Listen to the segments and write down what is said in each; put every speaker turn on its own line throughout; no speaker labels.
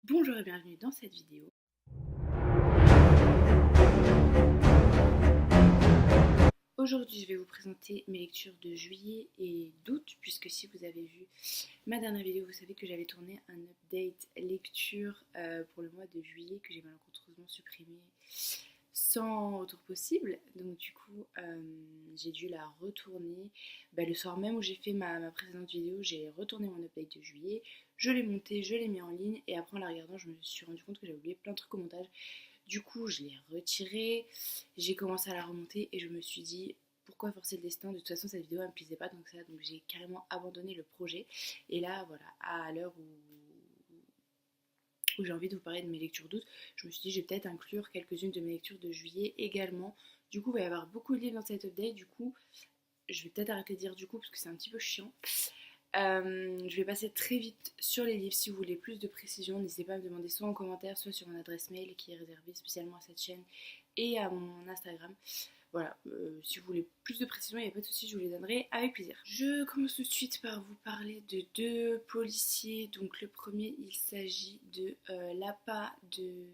Bonjour et bienvenue dans cette vidéo. Aujourd'hui, je vais vous présenter mes lectures de juillet et d'août, puisque si vous avez vu ma dernière vidéo, vous savez que j'avais tourné un update lecture pour le mois de juillet que j'ai malencontreusement supprimé sans retour possible. Donc du coup, j'ai dû la retourner. Le soir même où j'ai fait ma précédente vidéo, j'ai retourné mon update de juillet. Je l'ai monté, je l'ai mis en ligne et après en la regardant, je me suis rendu compte que j'avais oublié plein de trucs au montage. Du coup, je l'ai retirée, j'ai commencé à la remonter et je me suis dit pourquoi forcer le destin. De toute façon, cette vidéo elle me plaisait pas tant que ça, donc j'ai carrément abandonné le projet. Et là, voilà, à l'heure où j'ai envie de vous parler de mes lectures d'août, je me suis dit je vais peut-être inclure quelques-unes de mes lectures de juillet également. Du coup, il va y avoir beaucoup de livres dans cette update. Du coup, je vais peut-être arrêter de dire du coup parce que c'est un petit peu chiant. Je vais passer très vite sur les livres. Si vous voulez plus de précision, n'hésitez pas à me demander soit en commentaire, soit sur mon adresse mail qui est réservée spécialement à cette chaîne et à mon Instagram. Voilà, si vous voulez plus de précision, il n'y a pas de souci, je vous les donnerai avec plaisir. Je commence tout de suite par vous parler de deux policiers. Donc le premier, il s'agit de L'Appât de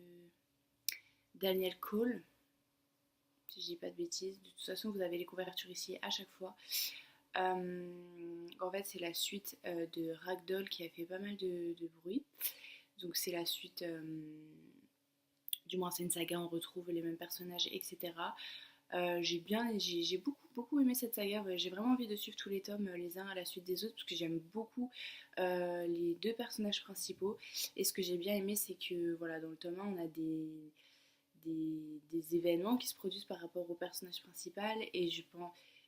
Daniel Cole, si je dis pas de bêtises. De toute façon, vous avez les couvertures ici à chaque fois. En fait, c'est la suite de Ragdoll qui a fait pas mal de bruit. Donc c'est la suite, du moins c'est une saga, on retrouve les mêmes personnages, etc. J'ai beaucoup aimé cette saga. Ouais, j'ai vraiment envie de suivre tous les tomes les uns à la suite des autres parce que j'aime beaucoup les deux personnages principaux. Et ce que j'ai bien aimé, c'est que voilà, dans le tome 1, on a des événements qui se produisent par rapport au personnage principal et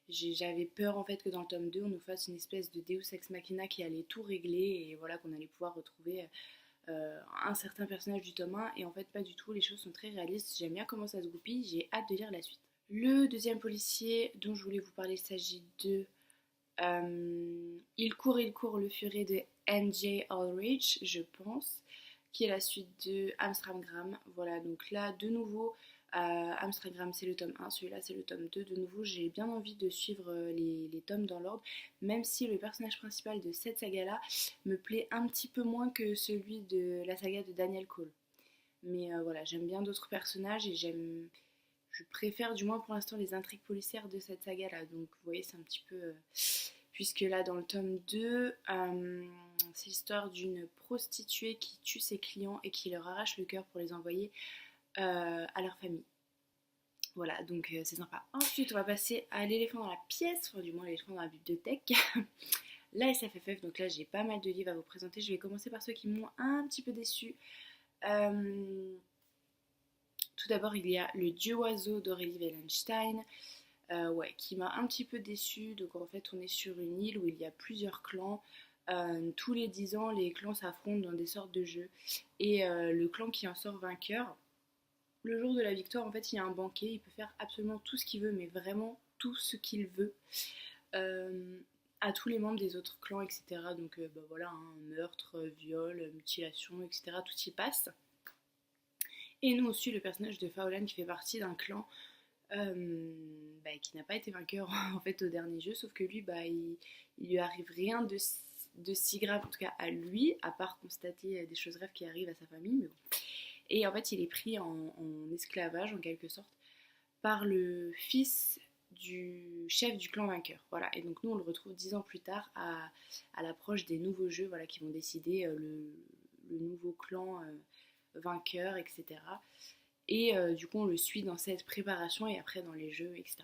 j'avais peur en fait que dans le tome 2 on nous fasse une espèce de Deus Ex Machina qui allait tout régler et voilà qu'on allait pouvoir retrouver un certain personnage du tome 1 et en fait pas du tout, les choses sont très réalistes, j'aime bien comment ça se goupille, j'ai hâte de lire la suite. Le deuxième policier dont je voulais vous parler, il s'agit de il court le furet de N.J. Ulrich, je pense, qui est la suite de Amstramgram. Voilà, donc là, de nouveau, Amstramgram c'est le tome 1, celui-là c'est le tome 2. De nouveau, j'ai bien envie de suivre les tomes dans l'ordre, même si le personnage principal de cette saga-là me plaît un petit peu moins que celui de la saga de Daniel Cole. Mais voilà, j'aime bien d'autres personnages et je préfère du moins pour l'instant les intrigues policières de cette saga-là. Donc vous voyez, c'est un petit peu... puisque là, dans le tome 2, c'est l'histoire d'une prostituée qui tue ses clients et qui leur arrache le cœur pour les envoyer à leur famille. Voilà, donc c'est sympa. Ensuite, on va passer à l'éléphant dans la pièce, enfin du moins l'éléphant dans la bibliothèque. La SFFF, donc là j'ai pas mal de livres à vous présenter. Je vais commencer par ceux qui m'ont un petit peu déçue. Tout d'abord, il y a Le Dieu Oiseau d'Aurélie Wellenstein, ouais, qui m'a un petit peu déçue. Donc en fait, on est sur une île où il y a plusieurs clans. Tous les 10 ans, les clans s'affrontent dans des sortes de jeux. Et le clan qui en sort vainqueur, le jour de la victoire, en fait, il y a un banquet. Il peut faire absolument tout ce qu'il veut, mais vraiment tout ce qu'il veut. À tous les membres des autres clans, etc. Donc voilà, hein, meurtre, viol, mutilation, etc. Tout y passe. Et nous aussi, le personnage de Faolan qui fait partie d'un clan qui n'a pas été vainqueur en fait au dernier jeu, sauf que lui, il lui arrive rien de si grave, en tout cas à lui, à part constater des choses graves qui arrivent à sa famille. Mais bon. Et en fait, il est pris en esclavage en quelque sorte par le fils du chef du clan vainqueur. Voilà. Et donc nous, on le retrouve 10 ans plus tard à l'approche des nouveaux jeux, voilà, qui vont décider le nouveau clan vainqueur, etc. Et du coup, on le suit dans cette préparation et après dans les jeux, etc.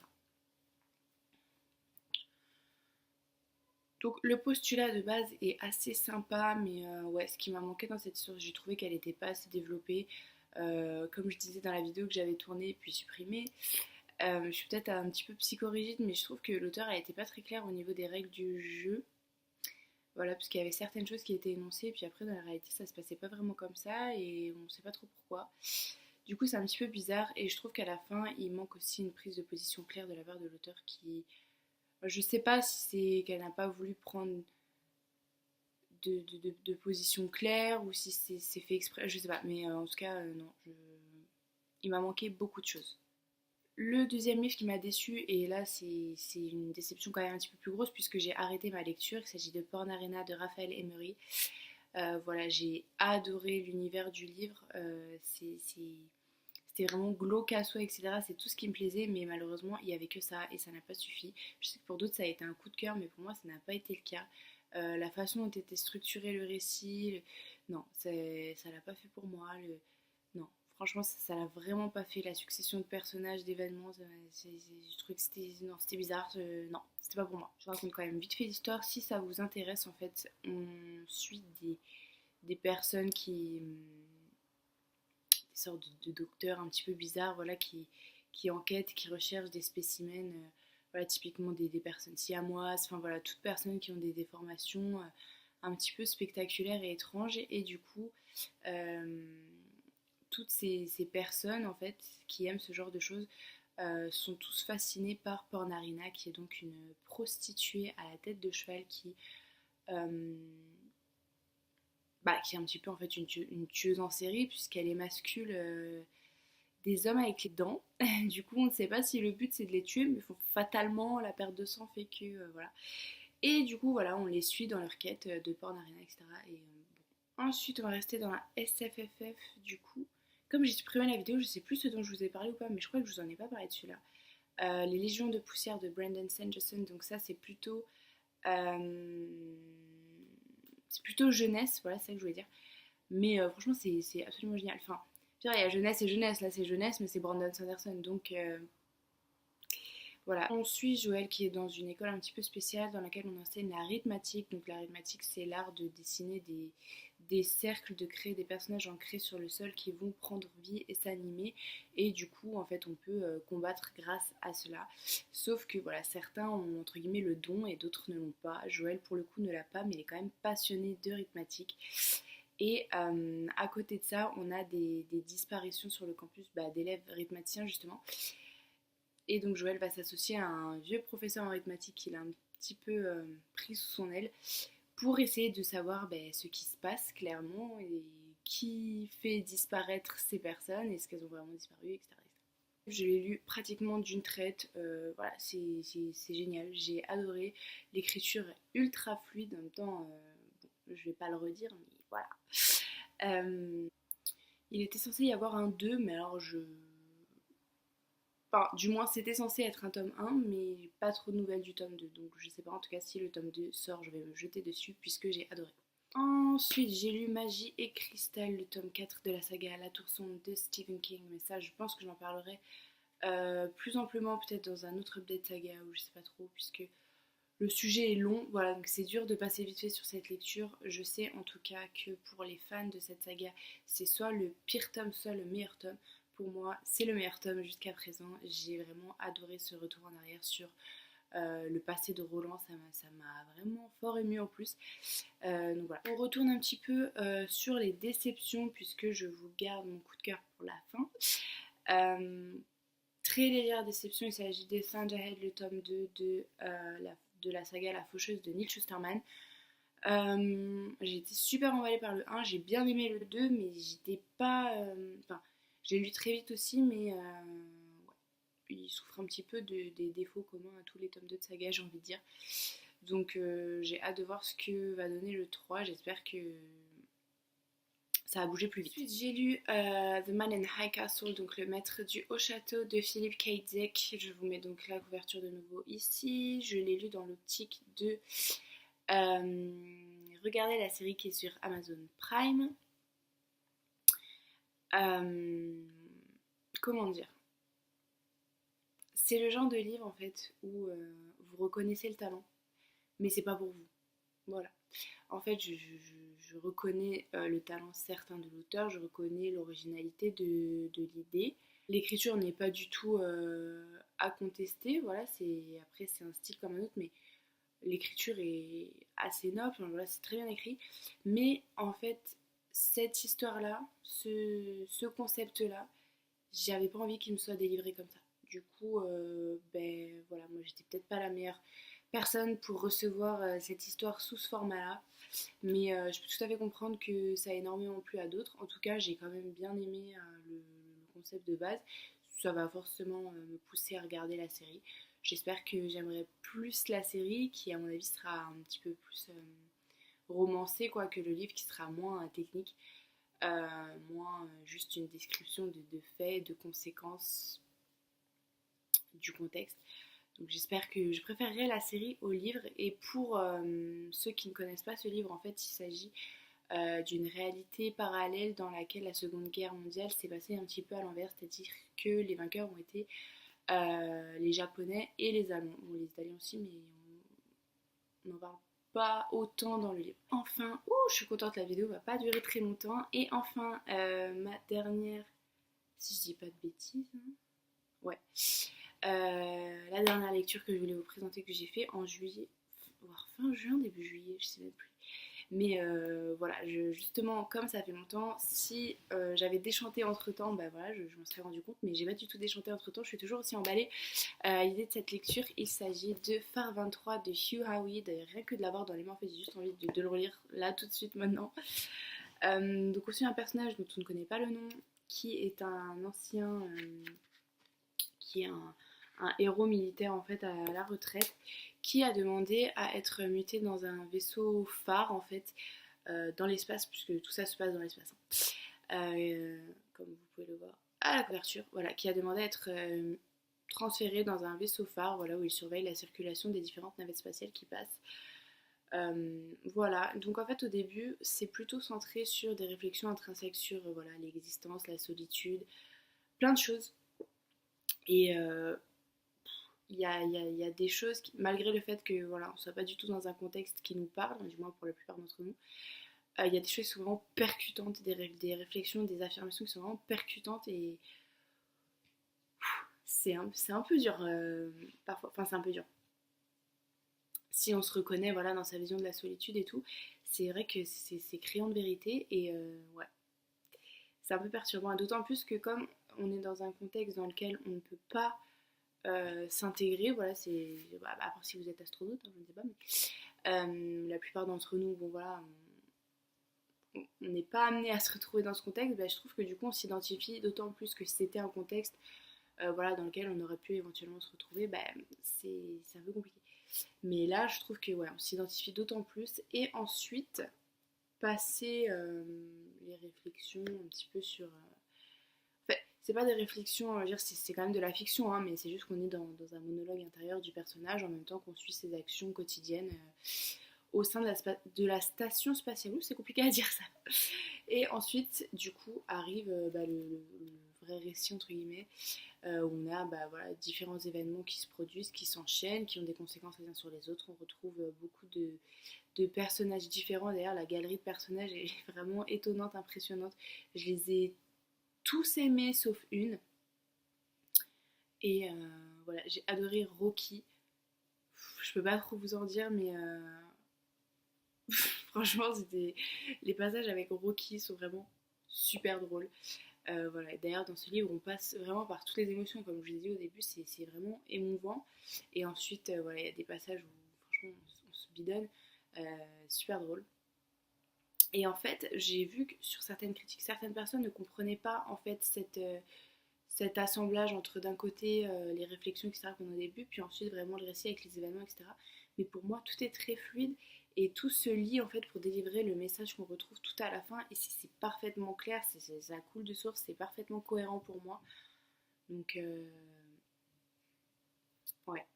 Donc le postulat de base est assez sympa, mais ouais, ce qui m'a manqué dans cette histoire, j'ai trouvé qu'elle n'était pas assez développée. Comme je disais dans la vidéo que j'avais tournée puis supprimée, je suis peut-être un petit peu psychorigide, mais je trouve que l'auteur a été pas très clair au niveau des règles du jeu. Voilà, parce qu'il y avait certaines choses qui étaient énoncées, puis après dans la réalité ça se passait pas vraiment comme ça, et on sait pas trop pourquoi. Du coup c'est un petit peu bizarre, et je trouve qu'à la fin il manque aussi une prise de position claire de la part de l'auteur qui... Je sais pas si c'est qu'elle n'a pas voulu prendre de position claire ou si c'est fait exprès, je sais pas, mais en tout cas non, il m'a manqué beaucoup de choses. Le deuxième livre qui m'a déçu, et là c'est une déception quand même un petit peu plus grosse puisque j'ai arrêté ma lecture, il s'agit de Porn Arena de Raphaël Emery. Voilà, j'ai adoré l'univers du livre. C'était vraiment glauque à soi, etc. C'est tout ce qui me plaisait, mais malheureusement, il n'y avait que ça et ça n'a pas suffi. Je sais que pour d'autres, ça a été un coup de cœur, mais pour moi, ça n'a pas été le cas. La façon dont était structuré le récit, non, ça l'a pas fait pour moi. Non, franchement, ça l'a vraiment pas fait. La succession de personnages, d'événements, je trouvais que c'était bizarre. Non, c'était pas pour moi. Je raconte quand même vite fait l'histoire. Si ça vous intéresse, en fait, on suit des personnes des sortes de docteurs un petit peu bizarres, voilà, qui enquêtent, qui recherchent des spécimens, voilà, typiquement des personnes siamoises, enfin voilà, toutes personnes qui ont des déformations un petit peu spectaculaires et étranges. Et du coup, euh, toutes ces personnes, en fait, qui aiment ce genre de choses, sont tous fascinés par Pornarina, qui est donc une prostituée à la tête de cheval euh, qui est un petit peu en fait une tueuse en série, puisqu'elle émascule des hommes avec les dents. Du coup, on ne sait pas si le but c'est de les tuer, mais fatalement la perte de sang fait que voilà. Et du coup, voilà, on les suit dans leur quête de Pornarina, etc. Et bon. Ensuite, on va rester dans la SFFF. Du coup, comme j'ai supprimé la vidéo, je sais plus ce dont je vous ai parlé ou pas, mais je crois que je vous en ai pas parlé de celui-là. Les Légions de poussière de Brandon Sanderson. Donc ça, euh, c'est plutôt jeunesse. Voilà, c'est ça que je voulais dire. Mais franchement, c'est absolument génial. Enfin, il y a jeunesse et jeunesse. Là, c'est jeunesse, mais c'est Brandon Sanderson. Donc, voilà. On suit Joël qui est dans une école un petit peu spéciale dans laquelle on enseigne l'arithmétique. Donc, l'arithmétique, c'est l'art de dessiner des cercles, de créer des personnages ancrés sur le sol qui vont prendre vie et s'animer. Et du coup, en fait, on peut combattre grâce à cela. Sauf que, voilà, certains ont entre guillemets le don et d'autres ne l'ont pas. Joël, pour le coup, ne l'a pas, mais il est quand même passionné de arithmétique. Et à côté de ça, on a des disparitions sur le campus d'élèves arithméticiens justement. Et donc Joël va s'associer à un vieux professeur en arithmétique qu'il a un petit peu pris sous son aile pour essayer de savoir ce qui se passe clairement et qui fait disparaître ces personnes, est-ce qu'elles ont vraiment disparu, etc. Je l'ai lu pratiquement d'une traite, voilà, c'est génial, j'ai adoré, l'écriture est ultra fluide, en même temps, bon, je vais pas le redire, mais voilà. Euh, il était censé y avoir un 2, mais alors enfin, du moins c'était censé être un tome 1, mais pas trop de nouvelles du tome 2, donc je sais pas, en tout cas si le tome 2 sort, je vais me jeter dessus puisque j'ai adoré. Ensuite, j'ai lu Magie et Cristal, le tome 4 de la saga La Tour Sombre de Stephen King, mais ça je pense que j'en parlerai plus amplement peut-être dans un autre update saga ou je sais pas trop, puisque le sujet est long, voilà, donc c'est dur de passer vite fait sur cette lecture. Je sais en tout cas que pour les fans de cette saga, c'est soit le pire tome, soit le meilleur tome. Pour moi, c'est le meilleur tome jusqu'à présent. J'ai vraiment adoré ce retour en arrière sur le passé de Roland, ça m'a vraiment fort ému en plus. Donc voilà. On retourne un petit peu sur les déceptions, puisque je vous garde mon coup de cœur pour la fin. Très légère déception, il s'agit des Send Ahead, le tome 2 de la saga La Faucheuse de Neil Schusterman. J'ai été super emballée par le 1, j'ai bien aimé le 2, mais j'étais pas. Enfin, j'ai lu très vite aussi, mais ouais, il souffre un petit peu des défauts communs à tous les tomes 2 de saga, j'ai envie de dire. Donc j'ai hâte de voir ce que va donner le 3, j'espère que ça a bougé plus vite. Ensuite, j'ai lu The Man in High Castle, donc le maître du haut château de Philip K. Dick. Je vous mets donc la couverture de nouveau ici. Je l'ai lu dans l'optique de regarder la série qui est sur Amazon Prime. Comment dire? C'est le genre de livre en fait où vous reconnaissez le talent, mais c'est pas pour vous. Voilà. En fait, je reconnais le talent certain de l'auteur, je reconnais l'originalité de l'idée. L'écriture n'est pas du tout à contester, voilà, après c'est un style comme un autre, mais l'écriture est assez noble, enfin, voilà, c'est très bien écrit. Mais en fait, cette histoire-là, ce concept-là, j'avais pas envie qu'il me soit délivré comme ça. Du coup, voilà, moi j'étais peut-être pas la meilleure personne pour recevoir cette histoire sous ce format-là. Mais je peux tout à fait comprendre que ça a énormément plu à d'autres. En tout cas, j'ai quand même bien aimé le concept de base. Ça va forcément me pousser à regarder la série. J'espère que j'aimerais plus la série, qui à mon avis sera un petit peu plus romancé quoi que le livre qui sera moins technique, moins juste une description de faits, de conséquences, du contexte. Donc j'espère que je préférerai la série au livre. Et pour ceux qui ne connaissent pas ce livre, en fait il s'agit d'une réalité parallèle dans laquelle la Seconde Guerre mondiale s'est passée un petit peu à l'envers, c'est-à-dire que les vainqueurs ont été les Japonais et les Allemands. Bon, les Italiens aussi, mais on n'en parle pas autant dans le livre. Enfin, je suis contente, la vidéo va pas durer très longtemps. Et enfin, ma dernière, si je dis pas de bêtises, hein. Ouais, la dernière lecture que je voulais vous présenter que j'ai fait en juillet, voire fin juin, début juillet, je sais même plus. Mais voilà, justement, comme ça fait longtemps, si j'avais déchanté entre temps, bah voilà, je m'en serais rendu compte, mais j'ai pas du tout déchanté entre temps, je suis toujours aussi emballée à l'idée de cette lecture. Il s'agit de Phare 23 de Hugh Howey. D'ailleurs, rien que de l'avoir dans les mains, en fait, j'ai juste envie de le relire là tout de suite maintenant. Donc, aussi un personnage dont on ne connaît pas le nom, qui est un ancien, qui est un héros militaire en fait à la retraite, qui a demandé à être muté dans un vaisseau phare en fait dans l'espace, puisque tout ça se passe dans l'espace, hein. Comme vous pouvez le voir à la couverture, voilà, qui a demandé à être transféré dans un vaisseau phare, voilà, où il surveille la circulation des différentes navettes spatiales qui passent. Voilà, donc en fait au début c'est plutôt centré sur des réflexions intrinsèques sur voilà, l'existence, la solitude, plein de choses. Et il y a des choses, qui, malgré le fait que voilà, on ne soit pas du tout dans un contexte qui nous parle, du moins pour la plupart d'entre nous, il y a des choses qui sont vraiment percutantes, des réflexions, des affirmations qui sont vraiment percutantes et c'est un peu dur parfois, enfin c'est un peu dur. Si on se reconnaît voilà, dans sa vision de la solitude et tout, c'est vrai que c'est criant de vérité et ouais, c'est un peu perturbant. D'autant plus que comme on est dans un contexte dans lequel on ne peut pas s'intégrer, voilà, c'est. Bah, à part si vous êtes astronaute, hein, je ne sais pas, mais la plupart d'entre nous, bon voilà, on n'est pas amené à se retrouver dans ce contexte, bah, je trouve que du coup on s'identifie, d'autant plus que si c'était un contexte voilà, dans lequel on aurait pu éventuellement se retrouver, bah, c'est un peu compliqué. Mais là, je trouve que ouais, on s'identifie d'autant plus. Et ensuite, passer les réflexions un petit peu sur. Enfin, c'est pas des réflexions, je veux dire, c'est quand même de la fiction, hein, mais c'est juste qu'on est dans un monologue intérieur du personnage en même temps qu'on suit ses actions quotidiennes au sein de la station spatiale. Ouh, c'est compliqué à dire ça. Et ensuite, du coup, arrive bah, le vrai récit, entre guillemets, où on a bah, voilà, différents événements qui se produisent, qui s'enchaînent, qui ont des conséquences les uns sur les autres. On retrouve beaucoup de personnages différents. D'ailleurs, la galerie de personnages est vraiment étonnante, impressionnante. Je les ai tous aimés sauf une. Et voilà, j'ai adoré Rocky. Je peux pas trop vous en dire, mais franchement, c'était les passages avec Rocky sont vraiment super drôles. Voilà. D'ailleurs, dans ce livre, on passe vraiment par toutes les émotions. Comme je vous ai dit au début, c'est vraiment émouvant. Et ensuite, voilà, il y a des passages où franchement, on se bidonne. Super drôle. Et en fait, j'ai vu que sur certaines critiques, certaines personnes ne comprenaient pas en fait cet assemblage entre d'un côté les réflexions, etc. qu'on a au début, puis ensuite vraiment le récit avec les événements, etc. Mais pour moi, tout est très fluide et tout se lie en fait pour délivrer le message qu'on retrouve tout à la fin. Et c'est parfaitement clair, ça coule de source, c'est parfaitement cohérent pour moi. Donc, ouais,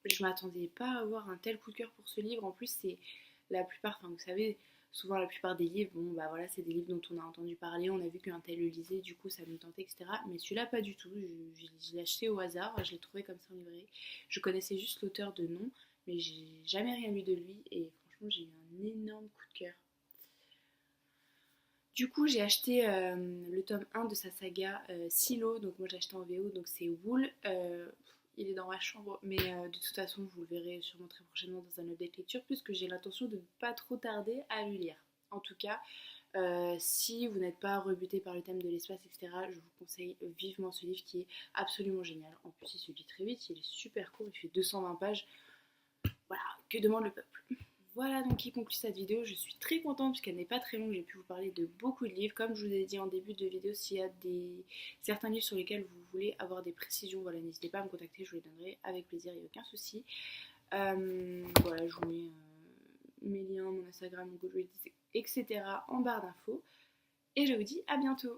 je m'attendais pas à avoir un tel coup de cœur pour ce livre. En plus, c'est la plupart, enfin vous savez, souvent la plupart des livres, bon bah voilà, c'est des livres dont on a entendu parler, on a vu qu'un tel le lisait, du coup ça nous tentait, etc. Mais celui-là pas du tout, je l'ai acheté au hasard, je l'ai trouvé comme ça en librairie. Je connaissais juste l'auteur de nom, mais j'ai jamais rien lu de lui et franchement j'ai eu un énorme coup de cœur. Du coup, j'ai acheté le tome 1 de sa saga Silo, donc moi j'ai acheté en VO, donc c'est Wool. Il est dans ma chambre, mais de toute façon, vous le verrez sûrement très prochainement dans un update lecture, puisque j'ai l'intention de ne pas trop tarder à le lire. En tout cas, si vous n'êtes pas rebuté par le thème de l'espace, etc., je vous conseille vivement ce livre qui est absolument génial. En plus, il se lit très vite, il est super court, il fait 220 pages. Voilà, que demande le peuple? Voilà donc qui conclut cette vidéo, je suis très contente puisqu'elle n'est pas très longue, j'ai pu vous parler de beaucoup de livres. Comme je vous ai dit en début de vidéo, s'il y a certains livres sur lesquels vous voulez avoir des précisions, voilà, n'hésitez pas à me contacter, je vous les donnerai avec plaisir, il n'y a aucun souci. Voilà, je vous mets mes liens, mon Instagram, mon Goodreads, etc. en barre d'infos. Et je vous dis à bientôt.